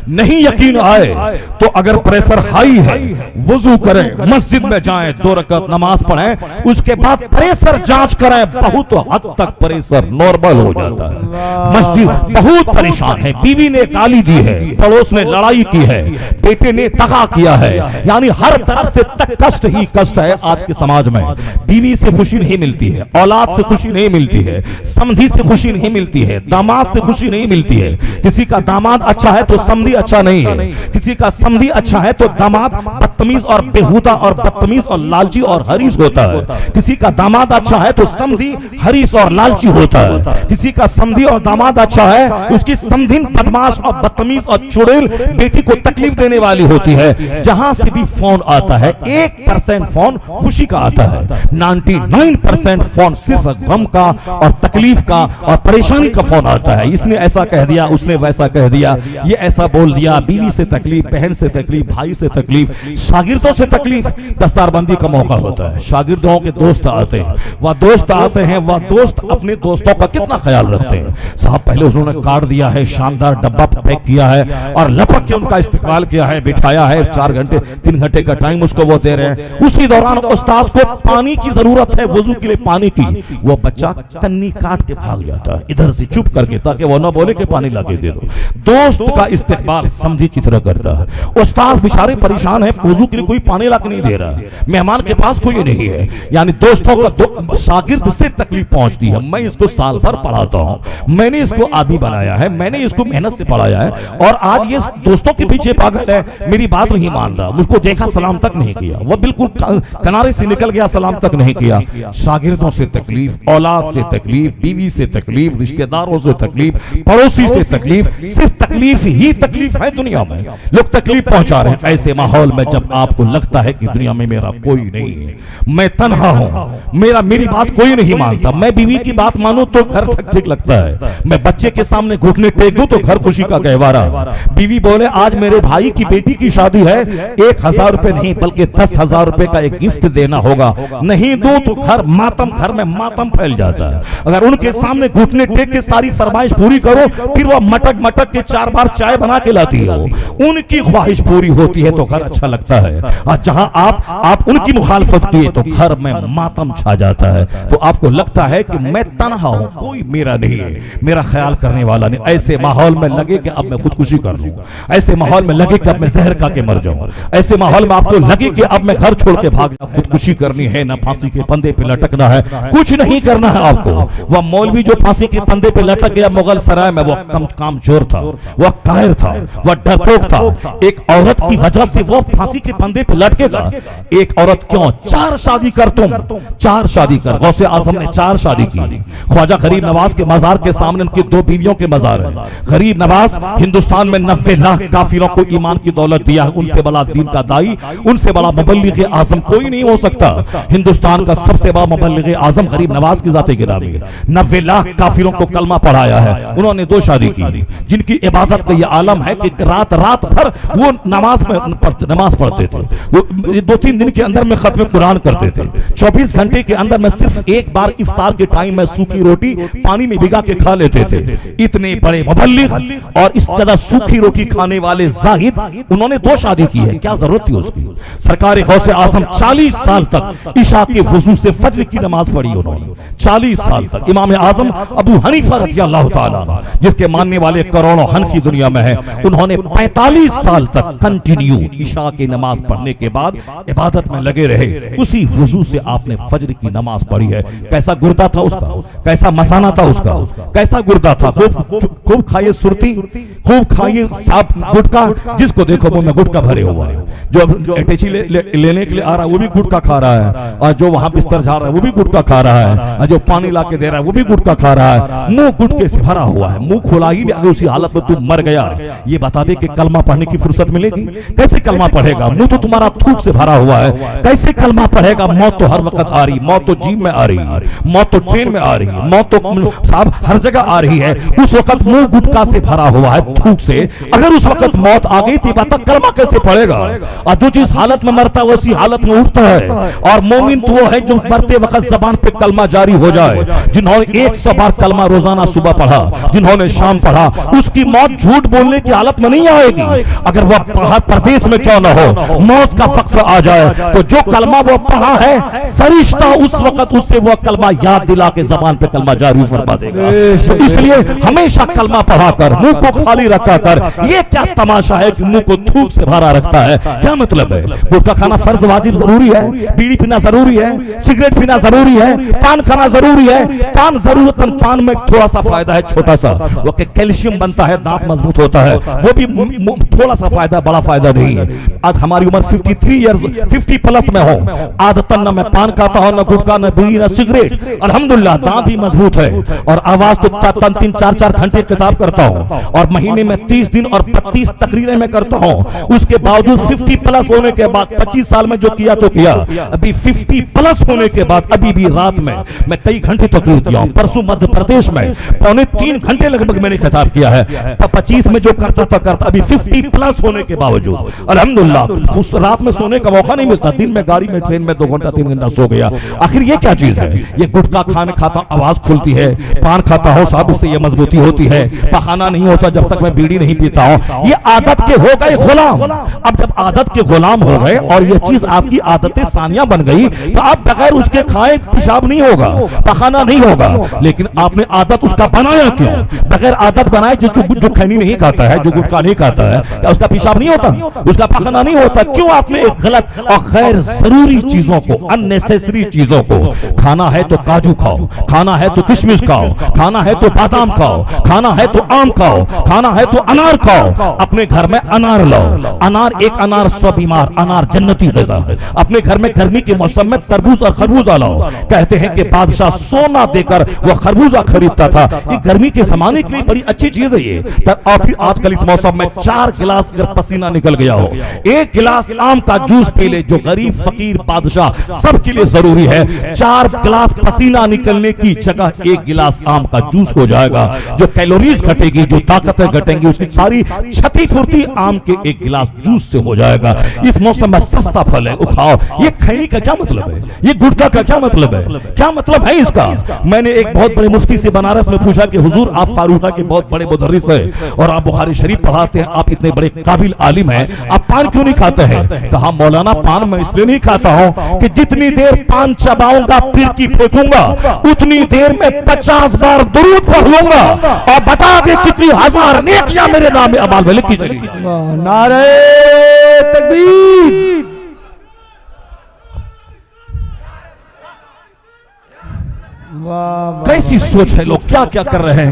نہیں یقین آئے تو اگر پریشر ہائی ہے وضو کریں، مسجد میں جائیں، 2 رکعت نماز پڑھیں، اس کے بعد پریشر جانچ کریں، بہت حد تک پریشر نارمل ہو جاتا ہے۔ مسجد بہت پریشان ہے، بیوی نے گالی دی ہے، پڑوس نے لڑائی کی ہے، بیٹے نے دغا کیا ہے، یعنی ہر طرف سے کشٹ ہی کشٹ ہے آج کے سماج میں۔ بیوی سے خوشی نہیں ملتی ہے، اولاد سے خوشی نہیں ملتی ہے، سمدھی سے خوشی نہیں ملتی ہے، داماد سے خوشی نہیں ملتی ہے۔ کسی کا داماد اچھا ہے تو سمدھی اچھا نہیں ہے، کسی کا سمدھی اچھا ہے تو داماد بدتمیز اور بےہودہ اور بدتمیز اور لالچی اور حریص ہوتا ہے، کسی کا داماد اچھا ہے تو سمدھی حریص اور لالچی ہوتا ہے، کسی کا سمدھی اور داماد اچھا ہے اس کی سمدھن بدماش اور بدتمیز اور چڑیل بیٹی کو تکلیف دینے والی ہوتی ہے۔ جہاں سے بھی فون آتا ہے 1% فون خوشی کا آتا ہے، 99% فون صرف غم کا اور تکلیف کا اور پریشانی کا فون آتا ہے۔ اس نے ایسا کہہ دیا، اس نے ویسا کہہ دیا، یہ ایسا بول دیا، بیوی سے تکلیف، بہن سے تکلیف، بھائی سے تکلیف، شاگردوں سے تکلیف۔ دستار بندی کا موقع ہوتا ہے، شاگردوں کے دوست آتے ہیں، وہ دوست آتے ہیں، وہ دوست اپنے دوستوں کا کتنا خیال رکھتے ہیں۔ صاحب پہلے انہوں نے کارڈ دیا ہے، شاندار ڈبہ پیک کیا ہے اور لپک کے ان کا استقبال کیا ہے، بٹھایا ہے، 4 گھنٹے 3 گھنٹے کا ٹائم اس کو وہ دے رہے ہیں۔ اسی دوران استاذ کو پانی کی ضرورت ہے، وضو کے لیے پانی کی، وہ بچہ کنی کاٹ کے بھاگ جاتا ہے ادھر سے چپ کر کے تاکہ وہ نہ بولے کہ پانی لا کے دے دو۔ دوست کا استقبال سمجھی کی طرح کرتا ہے۔ استاذ بیچارے پریشان ہیں، وضو کے لیے کوئی پانی لا کے نہیں دے رہا، مہمان کے پاس کوئی نہیں ہے، یعنی دوستوں کا شاگرد سے تکلیف پہنچتی ہے۔ میں اس کو سال بھر پڑھاتا ہوں، میں نے اس کو عادی بنایا ہے، میں نے اس کو محنت سے پڑھایا ہے اور آج یہ دوستوں کے پیچھے پاگل ہے، میری بات نہیں مان رہا، مجھ کو دیکھا سلام تک نہیں کیا، وہ بالکل کنارے سے نکل گیا، سلام تک نہیں کیا۔ شاگردوں سے تکلیف، اولاد سے تکلیف، بیوی سے تکلیف، رشتہ داروں سے تکلیف، پڑوسی سے تکلیف، صرف تکلیف ہی تکلیف ہے دنیا میں، لوگ تکلیف پہنچا رہے ہیں۔ ایسے ماحول میں جب آپ کو لگتا ہے کہ دنیا میں میرا کوئی نہیں ہے، میں تنہا ہوں، میری بات کوئی نہیں مانتا، میں بیوی کی بات مانوں تو گھر ٹھیک لگتا ہے، میں بچے کے سامنے گھٹنے ٹیک دوں تو گھر خوشی کا گہوارہ ہے۔ بیوی بولے آج میرے بھائی کی بیٹی کی شادی ہے، 1000 روپے نہیں بلکہ 10,000 روپے کا ایک گفٹ دینا ہوگا، نہیں دوں تو گھر میں ماتم پھیل جاتا ہے۔ اگر ان کے سامنے گھٹنے ٹیک کے ساری فرمائش پوری کرو پھر وہ مٹک کے 4 بار چائے بنا کے لاتی ہے، ان کی خواہش پوری ہوتی ہے تو گھر اچھا لگتا ہے، اور جہاں آپ ان کی مخالفت کیے تو گھر میں ماتم چھا جاتا ہے، تو آپ کو لگتا ہے کہ میں تنہا ہوں، کوئی میرا نہیں ہے، میرا خیال کرنے والا نہیں۔ ایسے ماحول میں لگے کہ اب میں خودکشی کر لوں، ایسے ماحول میں لگے کہ اب میں زہر کھا کے مر جاؤں، ایسے ماحول میں آپ کو لگے کہ اب میں گھر چھوڑ کے بھاگ جاؤں، خودکشی کرنی ہے، نہ پھانسی کے پندے پہ لٹکنا ہے، کچھ نہیں کرنا ہے آپ کو۔ وہ مولوی جو پھانسی کے پندے پہ لٹک گیا مغل سرائے میں، وہ کام چور تھا، وہ قاہر تھا، وہ ڈرپوک تھا۔ ایک عورت کی وجہ سے وہ پھانسی کے پندے پہ لٹکے گا؟ ایک عورت کیوں 4 شادی کر، تم 4 شادی کر۔ غوث اعظم نے 4 شادی کی، خواجہ غریب نواز کے مزار کے سامنے ان کی 2 بیویوں کے مزار ہیں، غریب نواز ہندوستان میں 90 لاکھ کافروں کو ایمان کی دولت دیا ہے. ان سے بڑا دین کا دائی، ان سے بڑا مبلغ اعظم کوئی نہیں ہو سکتا. ہندوستان کا سب سے بڑا مبلغ اعظم غریب نواز کی ذات گرامی ہے. 90 لاکھ کافروں کو کلمہ پڑھایا ہے. انہوں نے 2 شادی کی جن کی عبادت کا یہ عالم ہے کہ رات بھر وہ نماز پڑھتے تھے. 2-3 دن کے اندر میں ختم قرآن کرتے تھے. 24 گھنٹے کے اندر میں صرف ایک بار افطار کے ٹائم میں سوکھی روٹی پانی میں بھگا کے کھا لیتے تھے. اتنے بڑے مبلغ اور اس طرح سوکھی روٹی کھانے والے زاہد، انہوں نے 2 شادی کی ہے. کیا ضرورت تھی اس کی؟ سرکار غوث اعظم 40 سال تک عشاء کے وضو سے فجر کی نماز پڑھی انہوں نے. 40 سال تک. امام اعظم ابو حنیفہ رضی اللہ تعالیٰ جس کے ماننے والے کروڑوں حنفی دنیا میں ہیں، انہوں نے 45 سال تک کنٹینیو عشاء کی نماز پڑھنے کے بعد عبادت میں لگے رہے. اسی وضو سے آپ نے فجر کی نماز پڑھی ہے. کیسا گردہ تھا اس کا، کیسا مسانہ تھا اس کا، کیسا گردہ تھا. خوب کھائیے سرتی، خوب کھائیے صاحب گٹکا. جس کو دیکھو وہ میں گٹکا بھرے ہوا ہے. جو اٹیچی لینے کے لیے آ رہا ہے وہ بھی گٹکا کھا رہا ہے، اور جو وہاں بستر جا رہا ہے وہ بھی گٹکا کھا رہا ہے، اور جو پانی لا کے دے رہا ہے وہ بھی گٹکا کھا رہا ہے. منہ گٹکے سے بھرا ہوا ہے. منہ کھلا ہی نہیں. اگر اسی حالت میں تم مر گیا، یہ بتا دے کہ کلمہ پڑھنے کی فرصت ملے گی؟ کیسے کلمہ پڑھے گا؟ منہ تو تمہارا تھوک سے بھرا ہوا ہے. کیسے کلمہ پڑھے گا؟ موت تو ہر وقت آ رہی، موت تو جیم میں آ رہی ہے، موت تو ٹرین میں آ رہی ہے، موت تو صاحب ہر جگہ آ رہی ہے. اس وقت منہ گٹکا سے بھرا ہوا ہے، تھوک سے. اگر اس وقت موت آ گئی تھی بات کلمہ کیسے پڑھے گا؟ اور جو جس حالت میں مرتا ہے اسی حالت میں اٹھتا ہے. اور مومن تو وہ ہے جو مرتے وقت زبان پہ کلمہ جاری ہو جائے. جنہوں نے 100 بار کلمہ روزانہ صبح پڑھا، جنہوں نے شام پڑھا، اس کی موت جھوٹ بولنے کی حالت میں نہیں آئے گی. اگر وہ پردیس میں کیوں نہ ہو، موت کا وقت آ جائے تو جو کلمہ وہ پڑھا ہے فرشتہ اس وقت اس سے وہ کلمہ یاد دلا کے زبان پہ کلمہ جاری فرما دے گا. تو اس لیے ہمیشہ کلمہ پڑھا کر، منہ کو خالی رکھا کر. یہ کیا تماشا ہے کہ منہ کو تھوک سے بھرا رکھتا ہے؟ کیا مطلب ہے؟ گٹکا کھانا فرض واجب ضروری ہے، بیڑی پینا ضروری ہے، سگریٹ پینا ضروری ہے، پان کھانا ضروری ہے. پان ضرورتاً پان میں تھوڑا سا فائدہ ہے، چھوٹا سا، وہ کہ کیلشیم بنتا ہے، دانت مضبوط ہوتا ہے، وہ بھی تھوڑا سا فائدہ، بڑا فائدہ نہیں ہے. آج ہماری عمر 50 پلس میں ہو، عادتاً نہ میں پان کھاتا ہوں، نہ گٹکا، نہ بیڑی، نہ سگریٹ. الحمدللہ دانت بھی مضبوط ہے، اور آواز تو 3-4 گھنٹے خطاب کرتا ہوں، اور مہینے میں 30 دن اور 32 تقریریں میں کرتا ہوں. اس کے باوجود 50 پلس ہونے کے بعد 25 سال میں جو کیا تو کیا، ابھی 50 پلس ہونے کے بعد ابھی بھی رات میں کئی گھنٹے تقریر کیا ہوں. پرسوں مدھیہ پردیش میں 3.25 گھنٹے لگ بھگ میں نے خطاب کیا ہے. 25 میں جو کرتا تھا کرتا، ابھی 50 پلس ہونے کے باوجود الحمدللہ رات میں سونے کا موقع نہیں ملتا. دن میں گاڑی میں ٹرین میں 2 گھنٹہ 3 گھنٹہ سو گیا. آخر یہ کیا چیز ہے؟ یہ گٹکا کھانے کھاتا آواز کھلتی ہے، پان کھاتا ہو صاحب اس سے یہ مضبوطی ہوتی ہے، پخانا نہیں ہوتا جب تک میں بیڑی نہیں پیتا ہوں. یہ عادت کے ہو گئے غلام. اب جب عادت کے غلام ہو گئے اور یہ چیز آپ کی عادت ثانیہ بن گئی تو آپ بغیر اس کے کھائے پیشاب نہیں ہوگا، پخانا نہیں ہوگا. لیکن آپ نے عادت اس کا بنایا کیوں؟ بغیر عادت بنائے جو کھینی نہیں کھاتا ہے، جو گٹکا نہیں کھاتا ہے، کیا اس کا پیشاب نہیں ہوتا؟ اس کا پخانا نہیں ہوتا؟ کیوں آپ نے ایک غلط اور غیر ضروری چیزوں کو، اننیسیسری چیزوں کو، کھانا ہے تو کاجو کھاؤ، کھانا ہے تو کشمش کھاؤ، کھانا ہے تو بادام کھاؤ، کھانا ہے تو آم کھاؤ، کھانا ہے تو انار کھاؤ. اپنے گھر میں انار لاؤ. انار ایک انار 100 بیمار. انار جنتی غذا ہے. اپنے گھر میں گرمی کے موسم میں تربوز اور خربوزہ لاؤ. کہتے ہیں کہ بادشاہ سونا دے کر وہ خربوزہ خریدتا تھا. یہ گرمی کے زمانے کے لیے بڑی اچھی چیز ہے یہ. اور پھر آج کل اس موسم میں 4 گلاس اگر پسینہ نکل گیا ہو، 1 گلاس آم کا جوس پی لے جو غریب فقیر بادشاہ سب کے لیے ضروری ہے. 4 گلاس پسینہ نکلنے کی جگہ 1 گلاس آم کا جوس ہو جائے گا. جو کیلوریز گھٹے گی، جو طاقتیں گھٹیں گی، اس کی ساری چھتی پھرتی آم کے 1 گلاس جوس سے ہو جائے گا. اس موسم میں سستا پھل ہے، اٹھاؤ. یہ کھینے کا کیا مطلب ہے؟ یہ گٹکا کا کیا مطلب ہے؟ کیا مطلب ہے اس کا؟ میں نے ایک بہت بڑے مفتی سے بنارس میں پوچھا کہ حضور آپ فاروقہ کے بہت بڑے مدرس ہیں اور آپ بخاری شریف پڑھاتے ہیں، آپ اتنے بڑے قابل عالم ہیں، آپ پان کیوں نہیں کھاتے ہیں؟ کہا مولانا پان میں اس لیے نہیں کھاتا ہوں کہ جتنی دیر پان چباؤں گا پھر کی پھینکوں گا اتنی دیر میں 50 بار درود پڑھ لوں گا اور بتا دے کتنی ہزار نیکیاں میرے نام اعمال میں لکھی چلی. نعرہ تکبیر. کیسی سوچ ہے؟ لوگ کیا کیا کر رہے ہیں،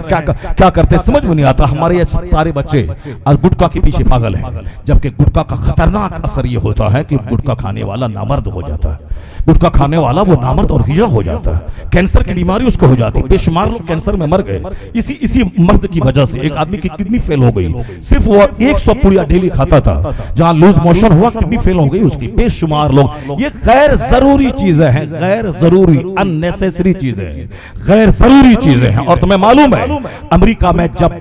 کیا کرتے سمجھ میں نہیں آتا. ہمارے یہ سارے بچے آج گٹکا کے پیچھے پاگل ہیں، جبکہ گٹکا کا خطرناک اثر یہ ہوتا ہے کہ گٹکا کھانے والا نامرد ہو جاتا ہے. گٹکا کھانے والا وہ نامرد اور ہجڑا ہو جاتا ہے، کینسر کی بیماری اس کو ہو جاتی ہے، بے شمار لوگ کینسر میں مر گئے اسی مرض کی وجہ سے۔ ایک آدمی کی کڈنی فیل ہو گئی، صرف وہ 100 پوڑیا ڈیلی کھاتا تھا، جہاں لوز موشن ہوا کڈنی فیل ہو گئی اس کی۔ بے شمار لوگ، یہ غیر ضروری چیزیں ہیں، غیر ضروری unnecessary چیزیں ہیں، غیر ضروری چیزیں ہیں۔ اور تمہیں معلوم ہے امریکہ میں جب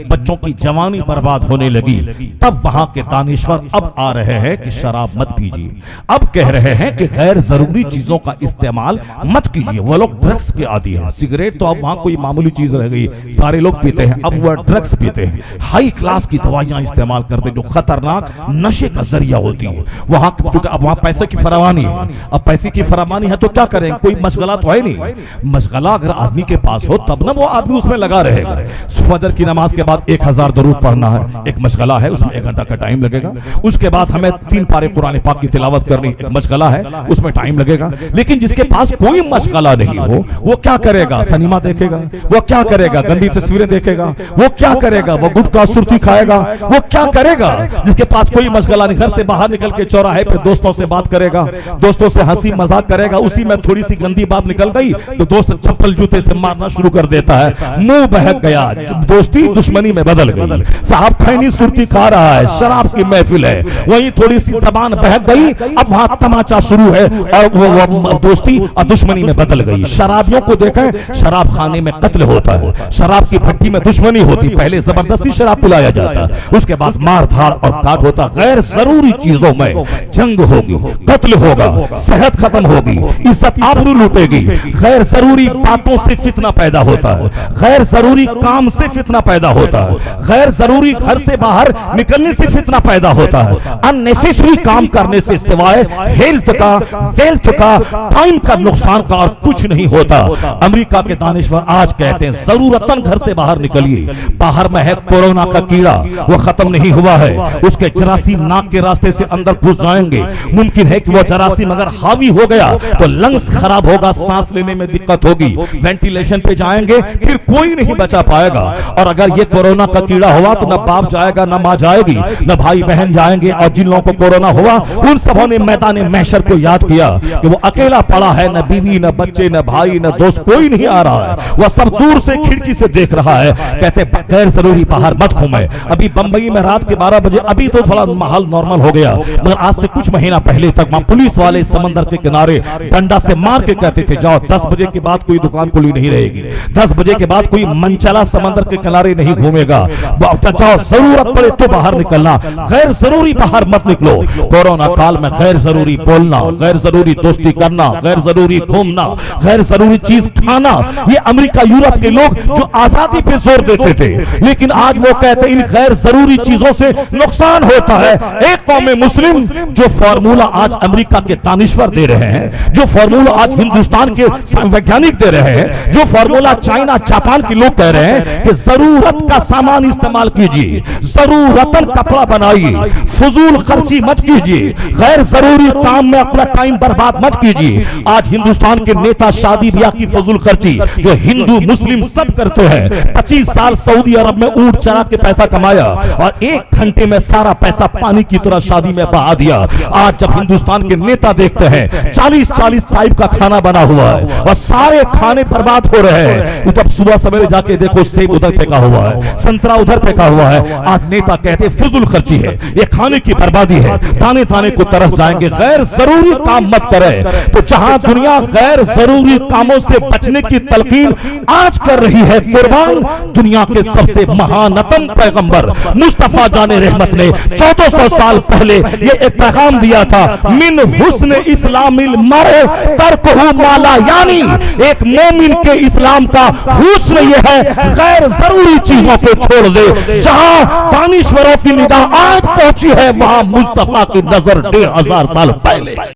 بچوں کی جوانی برباد ہونے لگی تب وہاں کے دانشور اب آ رہے ہیں کہ شراب مت پیجیے، اب کہہ رہے ہیں کہ غیر ضروری چیزوں کا استعمال مت کیجیے۔ وہ لوگ ڈرگس کے عادی ہیں، سگریٹ تو اب وہاں کوئی معمولی چیز رہ گئی، سارے لوگ پیتے ہیں، اب وہ ڈرگس پیتے ہیں، ہائی کلاس کی دوائیاں استعمال کرتے جو خطرناک نشے کا ذریعہ ہوتی ہیں وہاں، چونکہ اب وہاں پیسے کی فراوانی ہے، اب پیسے کی فراوانی ہے تو کیا کریں، کوئی مشغلہ تو ہے نہیں، مشغلہ اگر آدمی کے پاس ہو تب نہ وہ آدمی اس میں لگا رہے گا۔ فجر کی نماز کے بعد 1000 درود پڑھنا ہے، ایک مشغلہ ہے، اس میں 1 گھنٹہ کا ٹائم لگے گا۔ اس کے بعد ہمیں 3 پارے قرآن پاک کی تلاوت کرنی، ایک مشغلہ ہے، اس میں ٹائم لگے گا۔ لیکن جس کے پاس کوئی مشغلہ نہیں ہو وہ کیا کرے گا، سنیما دیکھے گا، وہ کیا کرے گا، گندی تصویریں دیکھے گا، وہ کیا کرے گا، وہ گٹکا سرتی کھائے گا، وہ کیا کرے گا۔ جس کے پاس کوئی مشغلہ نہیں، گھر سے باہر نکل کے چوراہے پہ دوستوں سے بات کرے گا، دوستوں سے ہنسی مذاق کرے گا، اسی میں تھوڑی سی گندی بات نکل گئی تو دوست چپل جوتے سے مارنا شروع کر دیتا ہے، منہ بہک گیا، دوستی دشمنی میں بدل گئی۔ صاحب کھینی سرتی کھا رہا ہے، شراب کی محفل ہے، وہیں تھوڑی سی زبان بہک گئی، اب وہاں تماچا شروع ہے اور وہ دوستی اور دشمنی میں بدل گئی۔ شرابیوں کو دیکھیں، شراب خانے میں قتل ہوتا ہے، شراب کی بھٹی میں دشمنی ہوتی، پہلے زبردستی شراب پلایا جاتا، اس کے بعد مار دھاڑ اور کاٹ ہوتا۔ غیر ضروری چیزوں میں جنگ ہوگی، قتل ہوگا، صحت ختم ہوگی، عزت آبرو لوٹے گی، غیر ضروری باتوں سے فتنہ پیدا ہوتا ہے، غیر ضروری کام سے فتنہ پیدا ہوتا ہے، غیر ضروری گھر سے باہر نکلنے سے فتنہ پیدا ہوتا ہے، unnecessary کام کرنے سے سوائے ہیلتھ کا، ویلتھ کا، ٹائم کا نقصان کا اور کچھ نہیں ہوتا۔ امریکہ کے دانشور آج کہتے ہیں ضرورتاً گھر سے باہر نکلیے، باہر میں ہے کورونا کا کیڑا، وہ ختم نہیں ہوا ہے، اس کے جراثیم ناک کے راستے سے اندر گھس جائیں گے، ممکن ہے کہ وہ جراثیم اگر حاوی ہو گیا تو لنگس خراب ہوگا، سانس لینے میں دقت ہوگی، وینٹیلیشن پہ جائیں گے، پھر کوئی نہیں بچا پائے گا۔ اور اگر یہ کورونا کا کیڑا ہوا تو نہ باپ جائے گا، نہ ماں جائے گی، نہ بھائی بہن جائیں گے، اور جن لوگوں کو کورونا ہوا ان سبوں نے میدان محشر کو یاد کیا کہ وہ اکیلا پڑا ہے، نہ بیوی، نہ بچے، نہ بھائی، نہ دوست، کوئی نہیں آ رہا ہے، وہ سب دور سے کھڑکی سے دیکھ رہا ہے۔ کہتے غیر ضروری باہر مت گھومے۔ ابھی بمبئی میں رات کے 12 بجے، ابھی تو تھوڑا ماحول نارمل ہو گیا، مگر آج سے کچھ مہینہ پہلے تک وہاں پولیس والے سمندر کے کنارے ڈنڈا سے مار کے کہتے تھے جاؤ 10 بجے کے بعد کوئی دکان کھلی نہیں رہے گی، 10 بجے کے بعد کوئی منچلا سمندر کے کنارے نہیں گھومے گا، جاؤ ضرورت پڑے تو باہر نکلنا، غیر ضروری باہر مت نکلو۔ کورونا کال میں غیر ضروری بولنا، غیر ضروری دوستی کرنا، غیر ضروری گھومنا، غیر ضروری چیز کھانا، یہ امریکہ یورپ کے لوگ جو آزادی پہ زور دیتے تھے، لیکن آج وہ کہتے ہیں ان غیر ضروری چیزوں سے نقصان ہوتا ہے۔ ایک قوم مسلم جو فارمولا آج امریکہ کے دانشور دے رہے ہیں، جو فارمولا آج ہندوستان کے ویگیانک دے رہے ہیں، جو فارمولا چائنا جاپان کے لوگ کہہ رہے ہیں کہ ضرورت کا سامان استعمال کیجیے، ضرورتاً کپڑا بنائیے، فضول خرچی مت کیجیے، غیر ضروری کام میں اپنا ٹائم برباد مت کیجیے۔ آج ہندوستان کے نیتا شادی بیاہ کی فضول خرچی جو ہندو مسلم سب کرتے ہیں، 25 سال سعودی عرب میں اونٹ چرا کے پیسہ کمایا اور 1 گھنٹے میں سارا پیسہ پانی کی طرح شادی میں بہا دیا۔ آج جب ہندوستان کے نیتا دیکھتے ہیں 40 ٹائپ کا کھانا بنا ہوا ہے اور سارے کھانے برباد ہو رہے ہیں، جب صبح سویرے جا کے دیکھو سیب ادھر پھینکا ہوا ہے، سنترا ادھر پھینکا ہوا ہے، آج نیتا کہتے فضول خرچی ہے، یہ کھانے کی بربادی ہے، دانے دانے کو ترس جائیں گے۔ غیر ضروری کام مت کرے۔ تو جہاں دنیا غیر ضروری کاموں سے بچنے کی تلقین آج کر رہی ہے، قربان دنیا کے سب سے مہانتم پیغمبر مصطفیٰ جان رحمت نے 1400 سال پہلے یہ ایک پیغام دیا تھا، من حسن اسلام المرء ترکہ ما لا یعنی۔ ایک مومن کے اسلام کا حسن یہ ہے غیر ضروری چیزوں کو چھوڑ دے۔ جہاں دانشوروں کی نگاہ آج پہنچی ہے وہاں مصطفیٰ کی نظر 1500 سال پہلے۔